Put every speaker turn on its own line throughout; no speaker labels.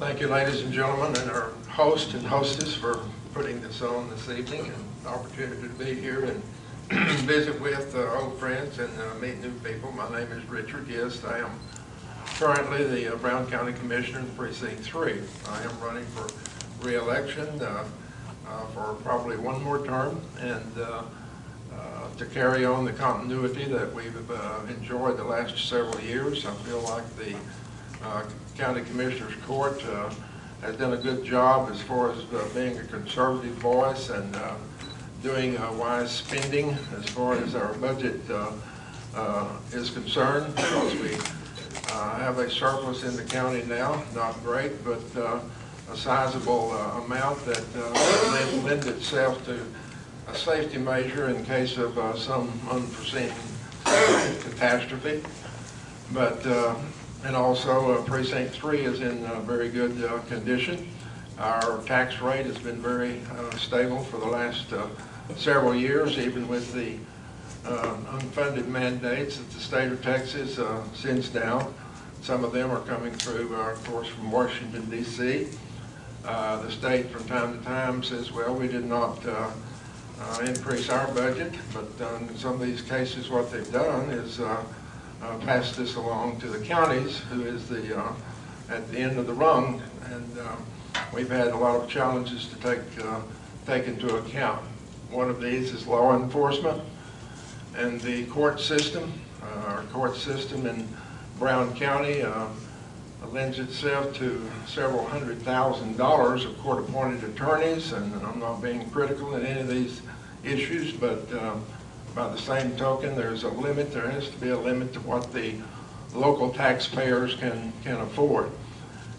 Thank you, ladies and gentlemen, and our host and hostess for putting this on this evening, and the opportunity to be here and visit with old friends and meet new people. My name is Richard. Yes, I am currently the Brown County Commissioner in Precinct 3. I am running for re-election for probably one more term, and to carry on the continuity that we've enjoyed the last several years. I feel like the County Commissioner's Court has done a good job as far as being a conservative voice and doing wise spending as far as our budget is concerned, because we have a surplus in the county now, not great, but a sizable amount that lends itself to a safety measure in case of some unforeseen catastrophe. But and also Precinct 3 is in very good condition. Our tax rate has been very stable for the last several years, even with the unfunded mandates that the state of Texas sends down. Some of them are coming through, of course, from Washington, D.C. The state from time to time says, well, we did not increase our budget, but in some of these cases what they've done is pass this along to the counties, who is the at the end of the rung, and we've had a lot of challenges to take into account. One of these is law enforcement and the court system. Our court system in Brown County lends itself to several $100,000 of court-appointed attorneys, and I'm not being critical in any of these issues, but by the same token, there's a limit. There has to be a limit to what the local taxpayers can afford.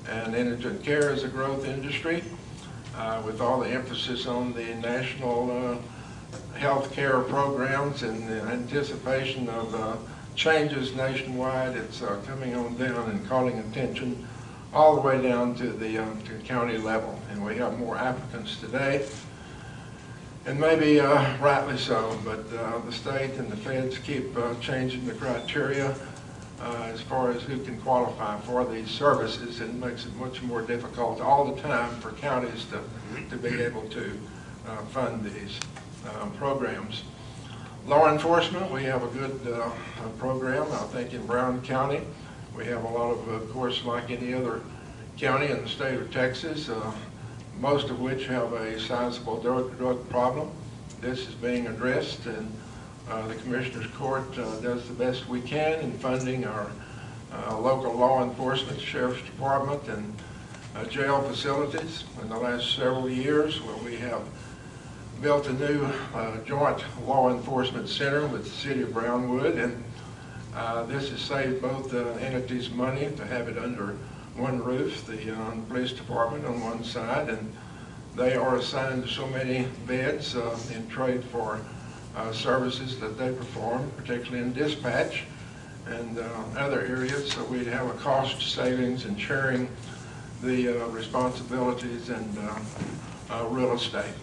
And indigent care is a growth industry with all the emphasis on the national health care programs and the anticipation of changes nationwide. It's coming on down and calling attention all the way down to the to county level. And we have more applicants today, and maybe rightly so, but the state and the feds keep changing the criteria as far as who can qualify for these services, and it makes it much more difficult all the time for counties to be able to fund these programs. Law enforcement, we have a good program, I think, in Brown County. We have a lot of course, like any other county in the state of Texas, most of which have a sizable drug problem. This is being addressed, and the Commissioner's Court does the best we can in funding our local law enforcement, Sheriff's Department, and jail facilities. In the last several years, where we have built a new joint law enforcement center with the city of Brownwood, and this has saved both entities money to have it under one roof, the police department on one side, and they are assigned so many beds in trade for services that they perform, particularly in dispatch and other areas, so we'd have a cost savings in sharing the responsibilities and real estate.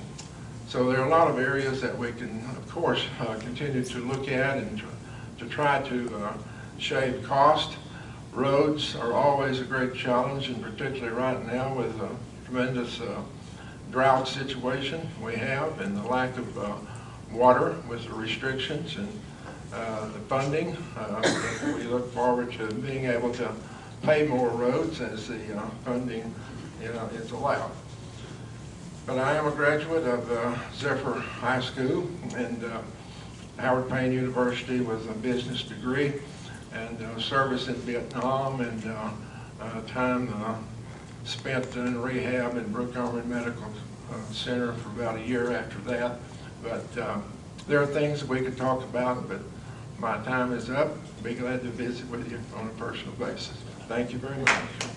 So there are a lot of areas that we can, of course, continue to look at and to try to shave cost. Roads are always a great challenge, and particularly right now with a tremendous drought situation we have, and the lack of water with the restrictions and the funding. We look forward to being able to pay more roads as the funding is allowed. But I am a graduate of Zephyr High School and Howard Payne University with a business degree, and service in Vietnam, and time spent in rehab in Brook Armory Medical Center for about a year after that. But there are things that we could talk about, but my time is up. Be glad to visit with you on a personal basis. Thank you very much.